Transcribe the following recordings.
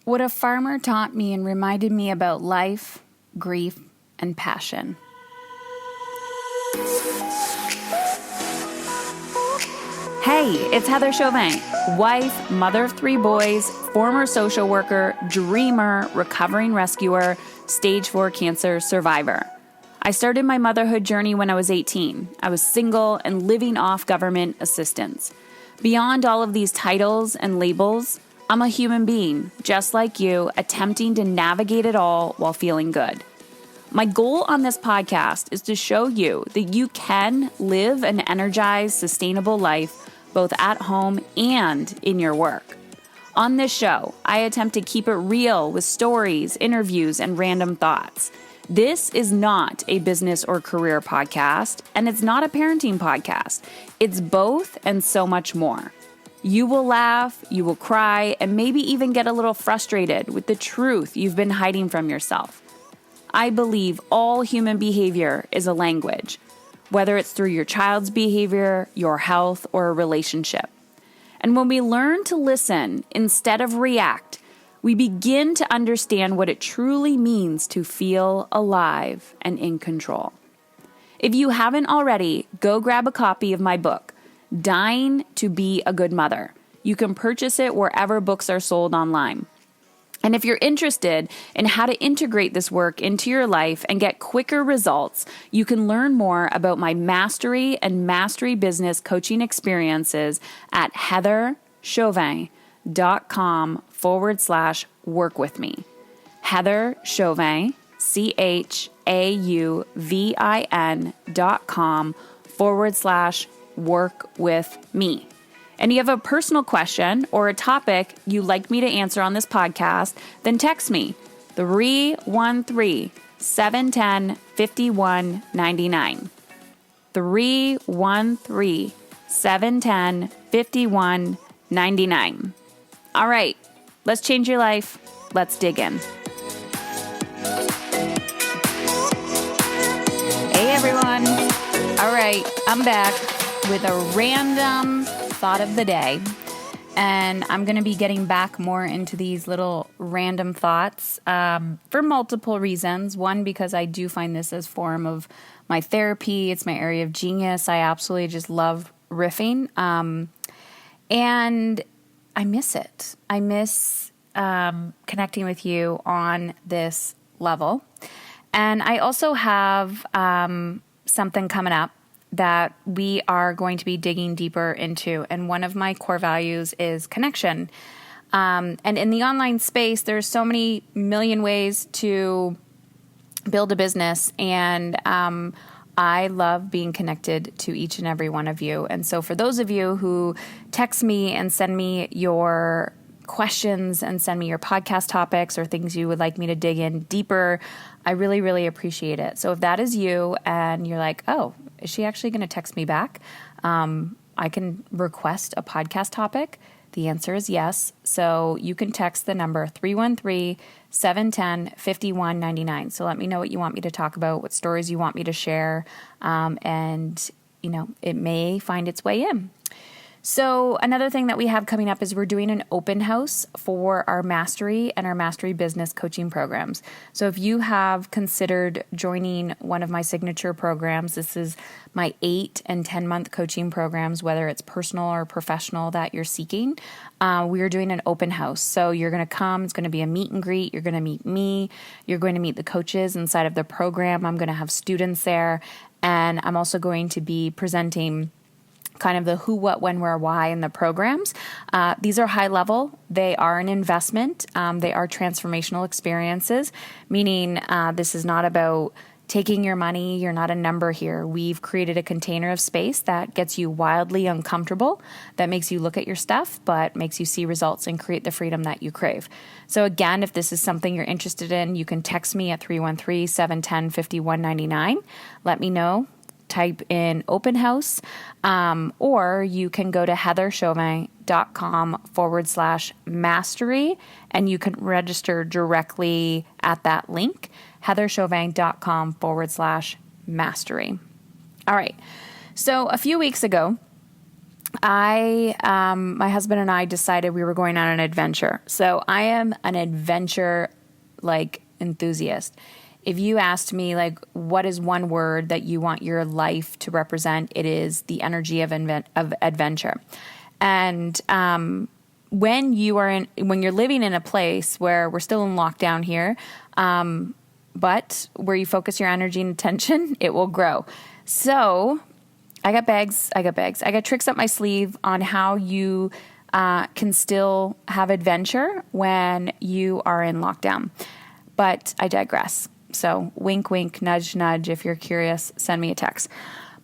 What a farmer taught me and reminded me about life, grief, and passion. Hey, it's Heather Chauvin, wife, mother of 3 boys, former social worker, dreamer, recovering rescuer, stage 4 cancer survivor. I started my motherhood journey when I was 18. I was single and living off government assistance. Beyond all of these titles and labels, I'm a human being, just like you, attempting to navigate it all while feeling good. My goal on this podcast is to show you that you can live an energized, sustainable life both at home and in your work. On this show, I attempt to keep it real with stories, interviews, and random thoughts. This is not a business or career podcast, and it's not a parenting podcast. It's both and so much more. You will laugh, you will cry, and maybe even get a little frustrated with the truth you've been hiding from yourself. I believe all human behavior is a language, whether it's through your child's behavior, your health, or a relationship. And when we learn to listen instead of react, we begin to understand what it truly means to feel alive and in control. If you haven't already, go grab a copy of my book, Dying to Be a Good Mother. You can purchase it wherever books are sold online. And if you're interested in how to integrate this work into your life and get quicker results, you can learn more about my mastery and mastery business coaching experiences at heatherchauvin.com/work with me. Heather Chauvin, CHAUVIN.com/work with me. And you have a personal question or a topic you'd like me to answer on this podcast, then text me 313-710-5199. 313-710-5199. All right, let's change your life. Let's dig in. Hey, everyone. All right, I'm back with a random thought of the day, and I'm going to be getting back more into these little random thoughts for multiple reasons. One, because I do find this as form of my therapy. It's my area of genius. I absolutely just love riffing, and I miss it. I miss connecting with you on this level, and I also have something coming up that we are going to be digging deeper into. And one of my core values is connection. And in the online space, there's so many million ways to build a business. And I love being connected to each and every one of you. And so for those of you who text me and send me your questions and send me your podcast topics or things you would like me to dig in deeper, I really, really appreciate it. So if that is you and you're like, oh, is she actually going to text me back? I can request a podcast topic. The answer is yes. So you can text the number 313-710-5199. So let me know what you want me to talk about, what stories you want me to share, and it may find its way in. So another thing that we have coming up is we're doing an open house for our Mastery and our Mastery Business coaching programs. So if you have considered joining one of my signature programs, this is my 8 and 10-month coaching programs, whether it's personal or professional that you're seeking, we are doing an open house. So you're going to come, it's going to be a meet and greet, you're going to meet me, you're going to meet the coaches inside of the program, I'm going to have students there, and I'm also going to be presenting kind of the who, what, when, where, why in the programs. These are high level. They are an investment. They are transformational experiences, meaning this is not about taking your money. You're not a number here. We've created a container of space that gets you wildly uncomfortable, that makes you look at your stuff, but makes you see results and create the freedom that you crave. So again, if this is something you're interested in, you can text me at 313-710-5199. Let me know. Type in open house, or you can go to heatherchauvin.com/mastery and you can register directly at that link, heatherchauvin.com/mastery. All right. So a few weeks ago, my husband and I decided we were going on an adventure. So I am an adventure enthusiast. If you asked me what is one word that you want your life to represent, it is the energy of adventure. And when you're living in a place where we're still in lockdown here, but where you focus your energy and attention, it will grow. So I got bags. I got tricks up my sleeve on how you can still have adventure when you are in lockdown. But I digress. So wink, wink, nudge, nudge. If you're curious, send me a text.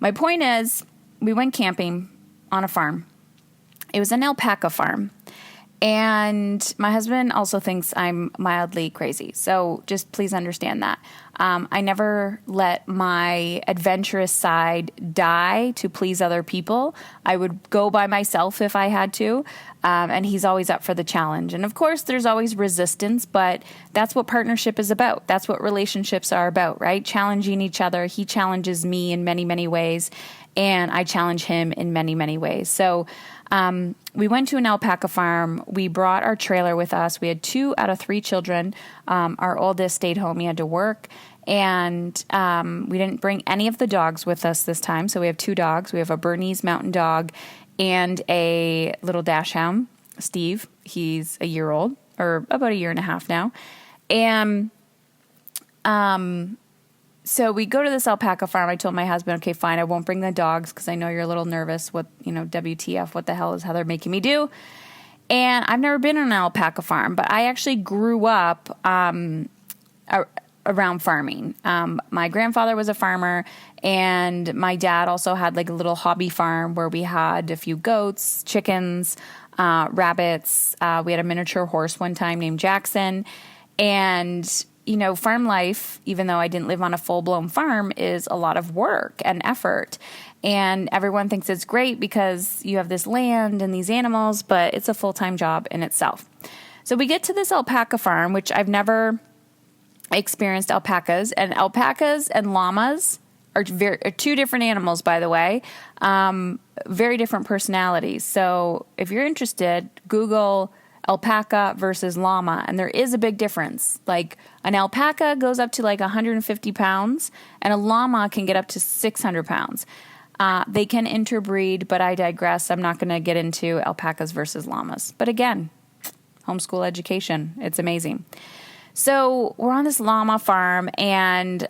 My point is, we went camping on a farm. It was an alpaca farm. And my husband also thinks I'm mildly crazy. So just please understand that. I never let my adventurous side die to please other people. I would go by myself if I had to. And he's always up for the challenge. And of course, there's always resistance, but that's what partnership is about. That's what relationships are about, right? Challenging each other. He challenges me in many, many ways, and I challenge him in many, many ways. So we went to an alpaca farm. We brought our trailer with us. We had 2 out of 3 children. Our oldest stayed home. He had to work. And we didn't bring any of the dogs with us this time. So we have 2 dogs. We have a Bernese Mountain Dog and a little dachshund, Steve. He's a year old, or about a year and a half now. And so we go to this alpaca farm. I told my husband, okay, fine, I won't bring the dogs because I know you're a little nervous. WTF, what the hell is Heather making me do? And I've never been on an alpaca farm, but I actually grew up around farming. My grandfather was a farmer, and my dad also had a little hobby farm where we had a few goats, chickens, rabbits. We had a miniature horse one time named Jackson. And farm life, even though I didn't live on a full-blown farm, is a lot of work and effort. And everyone thinks it's great because you have this land and these animals, but it's a full-time job in itself. So we get to this alpaca farm, which I've never experienced alpacas. And alpacas and llamas are 2 different animals, by the way. Very different personalities. So if you're interested, Google alpaca versus llama, and there is a big difference. An alpaca goes up to 150 pounds, and a llama can get up to 600 pounds. They can interbreed, but I digress. I'm not going to get into alpacas versus llamas. But again, homeschool education, it's amazing. So we're on this llama farm, and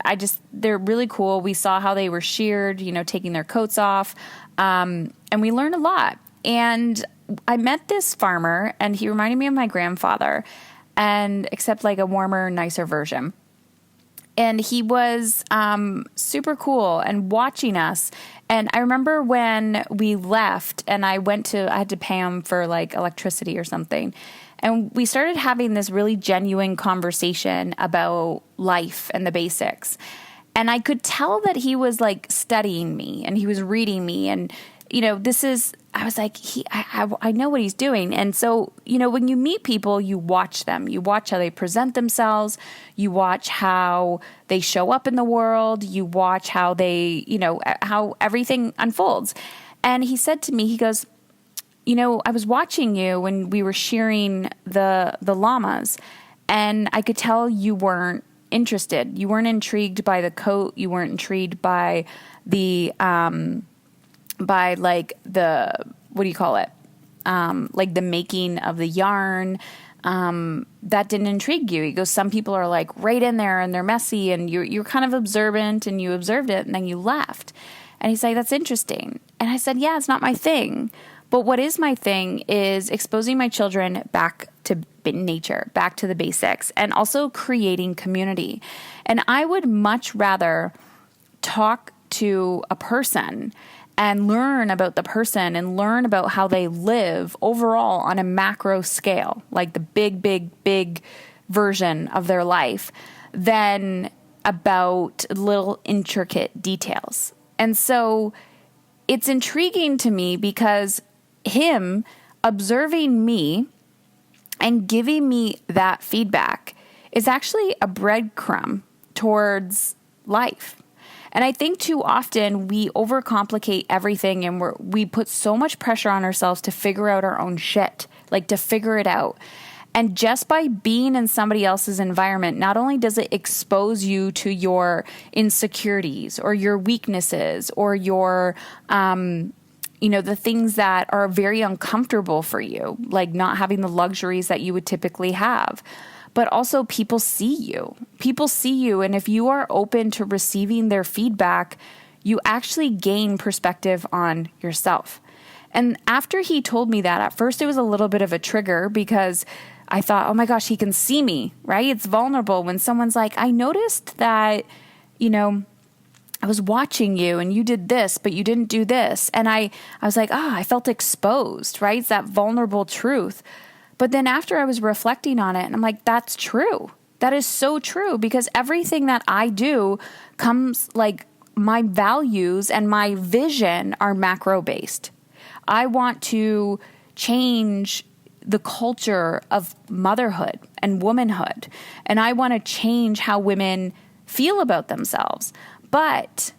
they're really cool. We saw how they were sheared, taking their coats off, and we learned a lot. And I met this farmer, and he reminded me of my grandfather, and except a warmer, nicer version. And he was super cool and watching us. And I remember when we left, and I had to pay him for electricity or something. And we started having this really genuine conversation about life and the basics. And I could tell that he was studying me, and he was reading me. And, I was I know what he's doing. And so, when you meet people, you watch them. You watch how they present themselves. You watch how they show up in the world. You watch how they, how everything unfolds. And he said to me, he goes, I was watching you when we were shearing the llamas, and I could tell you weren't interested. You weren't intrigued by the coat. You weren't intrigued by the, what do you call it? The making of the yarn. That didn't intrigue you. He goes, some people are right in there, and they're messy, and you're kind of observant, and you observed it, and then you left. And he's like, that's interesting. And I said, yeah, it's not my thing. But what is my thing is exposing my children back to nature, back to the basics, and also creating community. And I would much rather talk to a person and learn about the person and learn about how they live overall on a macro scale, the big, big, big version of their life, than about little intricate details. And so it's intriguing to me because him observing me and giving me that feedback is actually a breadcrumb towards life. And I think too often we overcomplicate everything, and we put so much pressure on ourselves to figure out our own shit, like to figure it out. And just by being in somebody else's environment, not only does it expose you to your insecurities or your weaknesses or your, the things that are very uncomfortable for you, like not having the luxuries that you would typically have, but also people see you. People see you. And if you are open to receiving their feedback, you actually gain perspective on yourself. And after he told me that, at first it was a little bit of a trigger because I thought, oh my gosh, he can see me, right? It's vulnerable when someone's like, I noticed that, I was watching you and you did this, but you didn't do this. And I was like, I felt exposed, right? It's that vulnerable truth. But then after I was reflecting on it, and I'm like, that's true. That is so true, because everything that I do comes, like, my values and my vision are macro based. I want to change the culture of motherhood and womanhood. And I want to change how women feel about themselves. But,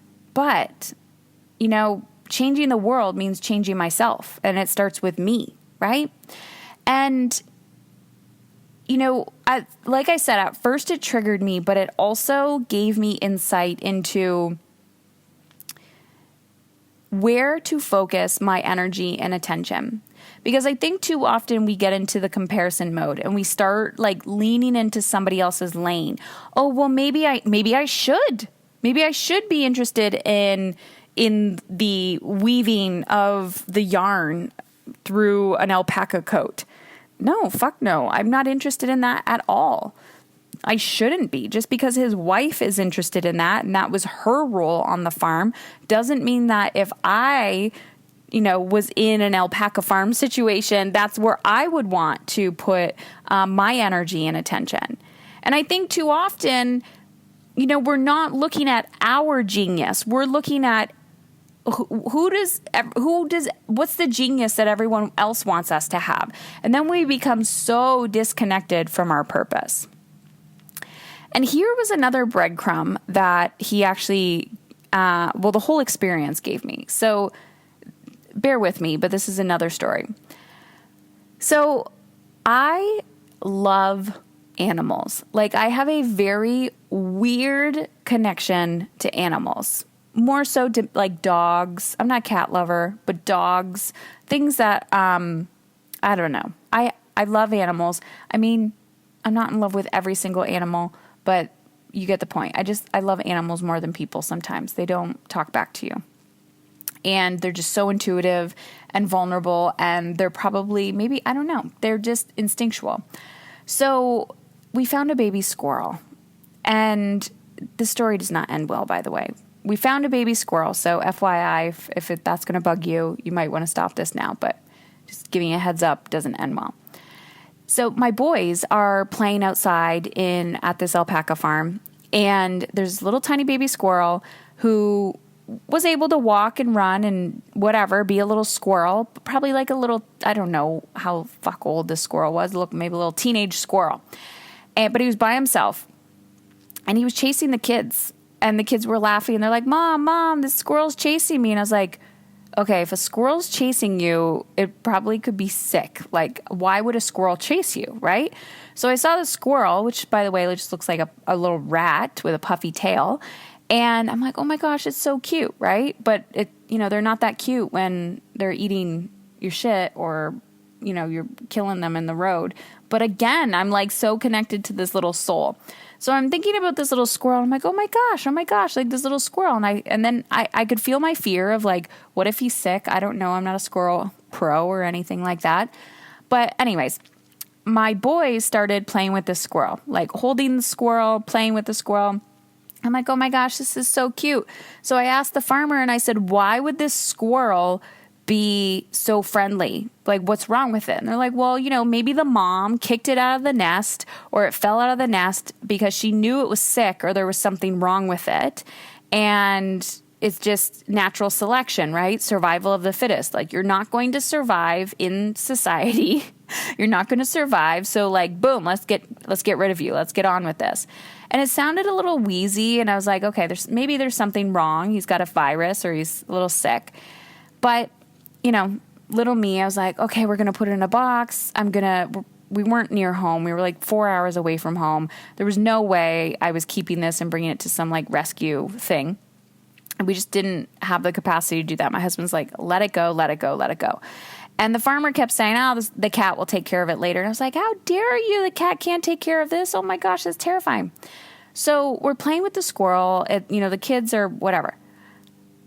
changing the world means changing myself. And it starts with me, right? And, like I said, at first it triggered me, but it also gave me insight into where to focus my energy and attention. Because I think too often we get into the comparison mode and we start like leaning into somebody else's lane. Oh, well, maybe I should be interested in the weaving of the yarn through an alpaca coat. No, fuck no. I'm not interested in that at all. I shouldn't be. Just because his wife is interested in that and that was her role on the farm doesn't mean that if I, was in an alpaca farm situation, that's where I would want to put my energy and attention. And I think too often, we're not looking at our genius. We're looking at what's the genius that everyone else wants us to have. And then we become so disconnected from our purpose. And here was another breadcrumb that he actually, the whole experience gave me. So bear with me, but this is another story. So I love animals. Like, I have a very weird connection to animals. More so to like dogs. I'm not a cat lover, but dogs, things that, I don't know. I love animals. I mean, I'm not in love with every single animal, but you get the point. I love animals more than people sometimes. They don't talk back to you. And they're just so intuitive and vulnerable, and they're probably, maybe, I don't know, they're just instinctual. So we found a baby squirrel, and the story does not end well, by the way. We found a baby squirrel, so FYI, if that's going to bug you, you might want to stop this now, but just giving you a heads up, doesn't end well. So my boys are playing outside at this alpaca farm, and there's a little tiny baby squirrel who was able to walk and run and whatever, be a little squirrel, probably like a little, I don't know how fuck old this squirrel was, maybe a little teenage squirrel. But he was by himself, and he was chasing the kids, and the kids were laughing, and they're like, Mom, this squirrel's chasing me. And I was like, okay, if a squirrel's chasing you, it probably could be sick. Like, why would a squirrel chase you, right? So I saw the squirrel, which, by the way, just looks like a little rat with a puffy tail. And I'm like, oh my gosh, it's so cute, right? But they're not that cute when they're eating your shit or, you're killing them in the road. But again, I'm like so connected to this little soul. So I'm thinking about this little squirrel. I'm like, oh my gosh, like this little squirrel. And then I could feel my fear of like, what if he's sick? I don't know. I'm not a squirrel pro or anything like that. But anyways, my boys started playing with this squirrel, like holding the squirrel, playing with the squirrel. I'm like, oh my gosh, this is so cute. So I asked the farmer and I said, why would this squirrel be so friendly? Like, what's wrong with it? And they're like, well, maybe the mom kicked it out of the nest or it fell out of the nest because she knew it was sick or there was something wrong with it. And it's just natural selection, right? Survival of the fittest. Like, you're not going to survive in society You're not going to survive. So like, boom, let's get rid of you. Let's get on with this. And it sounded a little wheezy. And I was like, okay, there's something wrong. He's got a virus or he's a little sick. But, little me, I was like, okay, we're going to put it in a box. We weren't near home. We were like 4 hours away from home. There was no way I was keeping this and bringing it to some like rescue thing. And we just didn't have the capacity to do that. My husband's like, let it go, let it go, let it go. And the farmer kept saying, the cat will take care of it later. And I was like, how dare you? The cat can't take care of this. Oh my gosh, that's terrifying. So we're playing with the squirrel. The kids are whatever.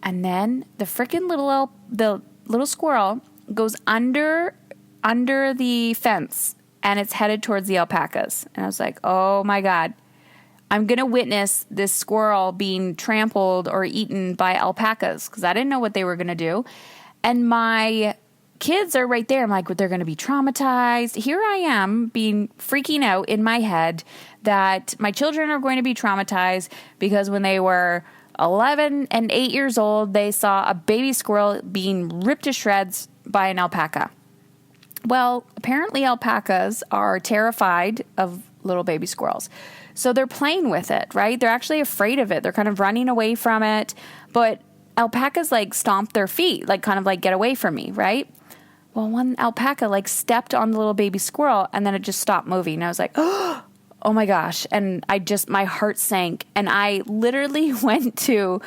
And then the freaking little squirrel goes under the fence and it's headed towards the alpacas. And I was like, oh my God, I'm going to witness this squirrel being trampled or eaten by alpacas because I didn't know what they were going to do. And my kids are right there. I'm like, they're going to be traumatized. Here I am freaking out in my head that my children are going to be traumatized because when they were 11 and 8 years old, they saw a baby squirrel being ripped to shreds by an alpaca. Well, apparently alpacas are terrified of little baby squirrels. So they're playing with it, right? They're actually afraid of it. They're kind of running away from it. But alpacas like stomp their feet, like kind of like get away from me, right? Well, one alpaca like stepped on the little baby squirrel and then it just stopped moving. And I was like, oh my gosh. And my heart sank. And I literally went to,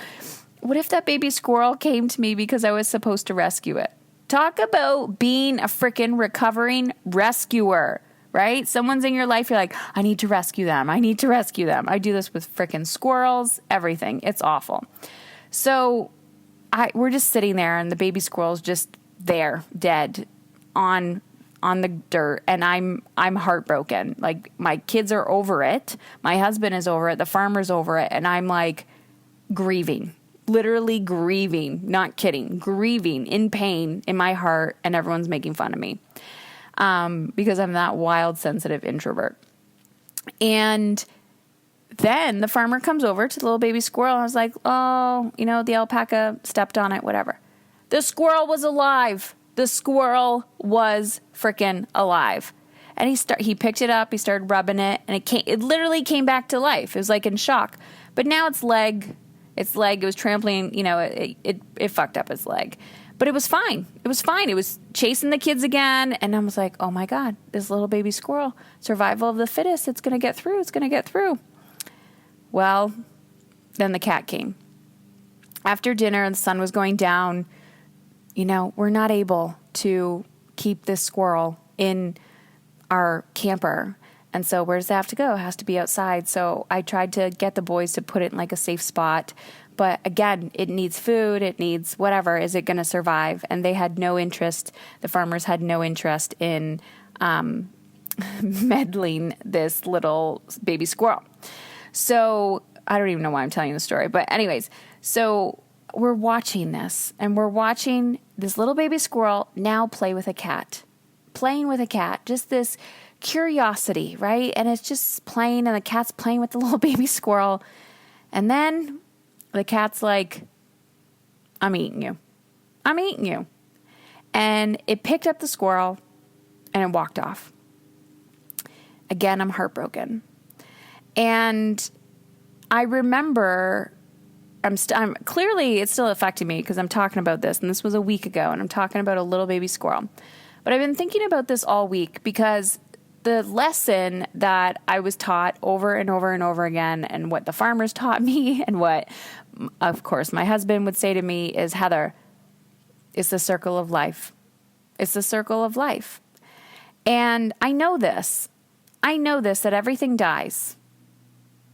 what if that baby squirrel came to me because I was supposed to rescue it? Talk about being a freaking recovering rescuer, right? Someone's in your life, you're like, I need to rescue them. I need to rescue them. I do this with freaking squirrels, everything. It's awful. So we're just sitting there and the baby squirrel's just there, dead on the dirt. And I'm heartbroken. Like my kids are over it. My husband is over it. The farmer's over it. And I'm like grieving. Literally grieving, not kidding, grieving in pain in my heart, and everyone's making fun of me because I'm that wild, sensitive introvert. And then the farmer comes over to the little baby squirrel, and I was like, oh, the alpaca stepped on it, whatever. The squirrel was alive. The squirrel was freaking alive. And he picked it up, he started rubbing it, and it literally came back to life. It was like in shock. But now its leg, it was trampling, it fucked up its leg. But it was fine. It was fine. It was chasing the kids again. And I was like, oh my God, this little baby squirrel, survival of the fittest. It's going to get through. It's going to get through. Well, then the cat came. After dinner and the sun was going down, we're not able to keep this squirrel in our camper. And so where does it have to go? It has to be outside. So I tried to get the boys to put it in like a safe spot. But again, it needs food. It needs whatever. Is it going to survive? And they had no interest. The farmers had no interest in meddling this little baby squirrel. So I don't even know why I'm telling you the story. But anyways, so we're watching this. And we're watching this little baby squirrel now play with a cat. Playing with a cat. Just this curiosity, right? And it's just playing, and the cat's playing with the little baby squirrel. And then the cat's like, I'm eating you. I'm eating you. And it picked up the squirrel and it walked off. Again, I'm heartbroken. And I remember, I'm clearly, it's still affecting me because I'm talking about this, and this was a week ago, and I'm talking about a little baby squirrel. But I've been thinking about this all week because the lesson that I was taught over and over and over again, and what the farmers taught me, and what, of course, my husband would say to me is, Heather, it's the circle of life. It's the circle of life. And I know this. I know this, that everything dies.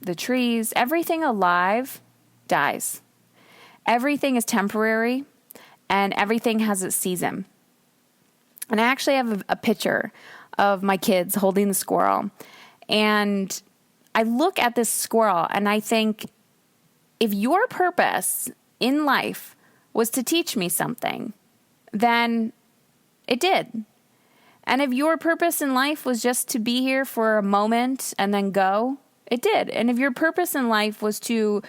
The trees, everything alive dies. Everything is temporary, and everything has its season. And I actually have a picture of my kids holding the squirrel. And I look at this squirrel and I think, if your purpose in life was to teach me something, then it did. And if your purpose in life was just to be here for a moment and then go, it did. And if your purpose in life was to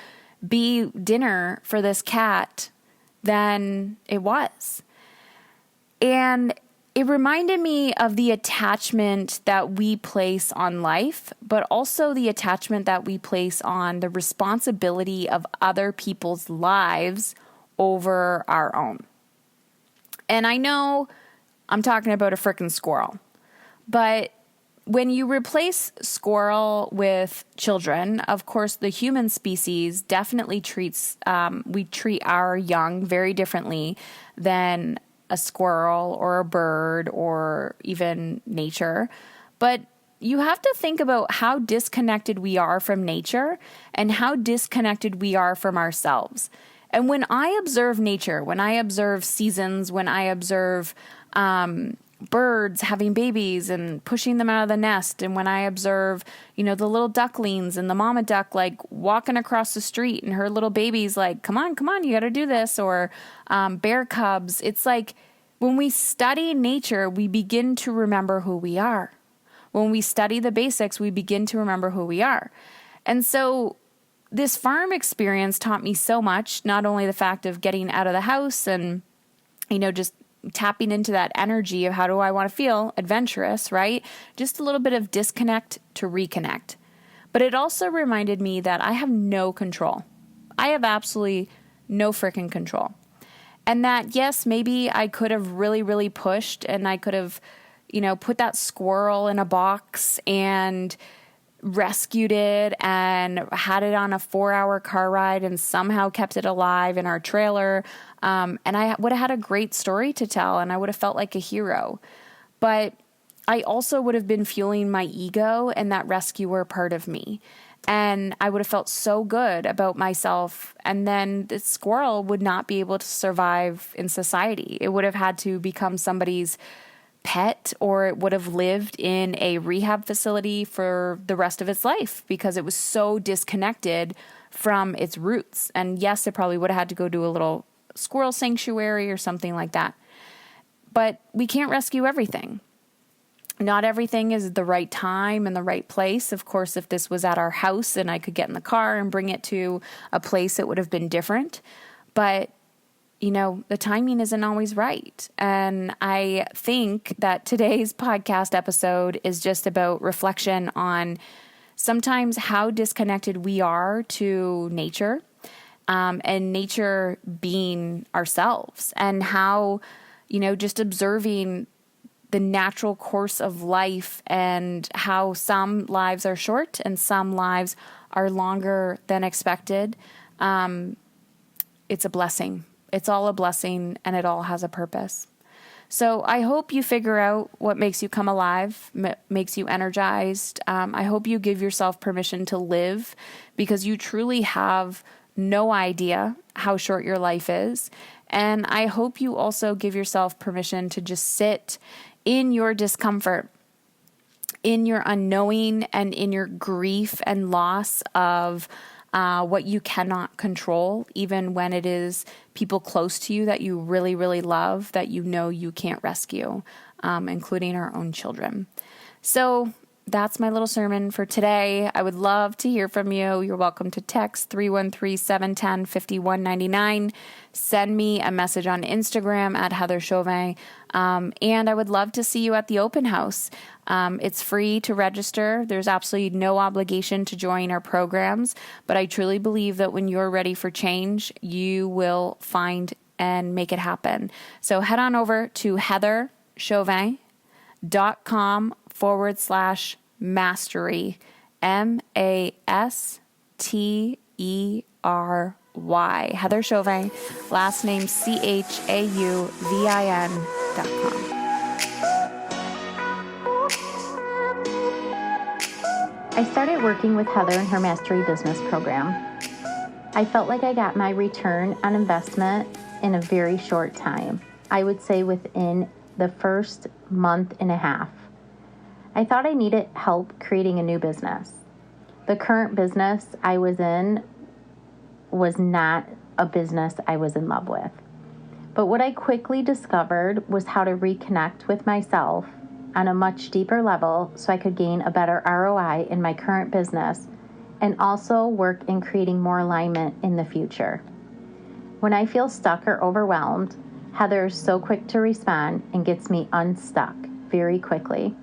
be dinner for this cat, then it was. And it reminded me of the attachment that we place on life, but also the attachment that we place on the responsibility of other people's lives over our own. And I know I'm talking about a frickin' squirrel, but when you replace squirrel with children, of course, the human species definitely we treat our young very differently than a squirrel or a bird or even nature. But you have to think about how disconnected we are from nature and how disconnected we are from ourselves. And when I observe nature, when I observe seasons, when I observe birds having babies and pushing them out of the nest, and when I observe, the little ducklings and the mama duck like walking across the street and her little baby's like, come on, you got to do this, or bear cubs, it's like when we study nature, we begin to remember who we are. When we study the basics, we begin to remember who we are. And so this farm experience taught me so much, not only the fact of getting out of the house and, just tapping into that energy of how do I want to feel, adventurous, right? Just a little bit of disconnect to reconnect. But it also reminded me that I have no control. I have absolutely no freaking control. And that, yes, maybe I could have really, really pushed and I could have, put that squirrel in a box and rescued it and had it on a 4-hour car ride and somehow kept it alive in our trailer. And I would have had a great story to tell and I would have felt like a hero. But I also would have been fueling my ego and that rescuer part of me. And I would have felt so good about myself. And then the squirrel would not be able to survive in society. It would have had to become somebody's pet, or it would have lived in a rehab facility for the rest of its life because it was so disconnected from its roots. And yes, it probably would have had to go to a little squirrel sanctuary or something like that. But we can't rescue everything. Not everything is the right time and the right place. Of course, if this was at our house and I could get in the car and bring it to a place, it would have been different. But the timing isn't always right. And I think that today's podcast episode is just about reflection on sometimes how disconnected we are to nature, and nature being ourselves, and how, just observing the natural course of life and how some lives are short and some lives are longer than expected. It's a blessing. It's all a blessing, and it all has a purpose. So I hope you figure out what makes you come alive, makes you energized. I hope you give yourself permission to live, because you truly have no idea how short your life is. And I hope you also give yourself permission to just sit in your discomfort, in your unknowing, and in your grief and loss of what you cannot control, even when it is people close to you that you really, really love, that you can't rescue, including our own children. So that's my little sermon for today. I would love to hear from you. You're welcome to text 313-710-5199. Send me a message on Instagram at Heather Chauvin. And I would love to see you at the open house. It's free to register. There's absolutely no obligation to join our programs, but I truly believe that when you're ready for change, you will find and make it happen. So head on over to heatherchauvin.com/mastery, MASTERY, Heather Chauvin, last name CHAUVIN.com. I started working with Heather in her Mastery Business program. I felt like I got my return on investment in a very short time. I would say within the first month and a half. I thought I needed help creating a new business. The current business I was in was not a business I was in love with. But what I quickly discovered was how to reconnect with myself on a much deeper level so I could gain a better ROI in my current business and also work in creating more alignment in the future. When I feel stuck or overwhelmed, Heather is so quick to respond and gets me unstuck very quickly.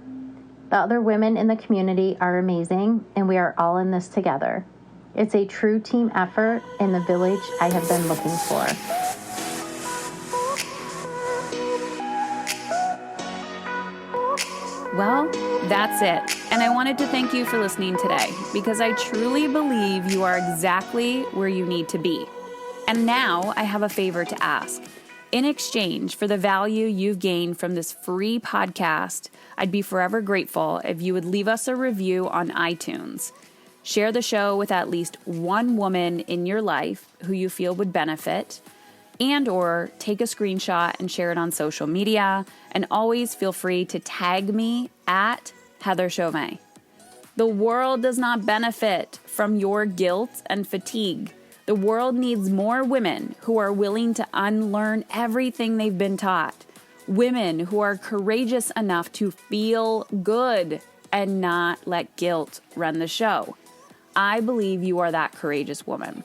The other women in the community are amazing, and we are all in this together. It's a true team effort in the village I have been looking for. Well, that's it. And I wanted to thank you for listening today because I truly believe you are exactly where you need to be. And now I have a favor to ask. In exchange for the value you've gained from this free podcast, I'd be forever grateful if you would leave us a review on iTunes. Share the show with at least one woman in your life who you feel would benefit, and or take a screenshot and share it on social media, and always feel free to tag me at Heather Chauvin. The world does not benefit from your guilt and fatigue. The world needs more women who are willing to unlearn everything they've been taught. Women who are courageous enough to feel good and not let guilt run the show. I believe you are that courageous woman.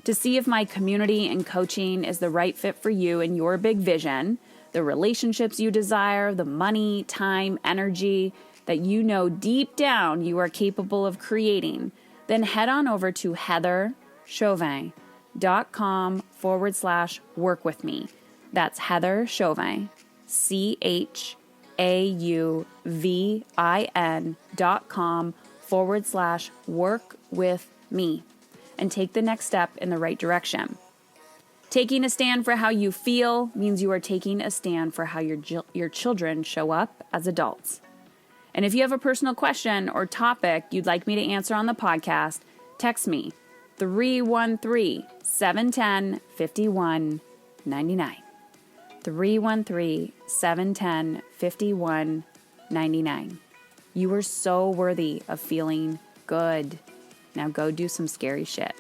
To see if my community and coaching is the right fit for you and your big vision, the relationships you desire, the money, time, energy that you know deep down you are capable of creating, then head on over to heatherchauvin.com/work with me. That's Heather Chauvin, CHAUVIN.com/work with me, and take the next step in the right direction. Taking a stand for how you feel means you are taking a stand for how your children show up as adults. And if you have a personal question or topic you'd like me to answer on the podcast, text me 313-710-5199. 313-710-5199. You are so worthy of feeling good. Now go do some scary shit.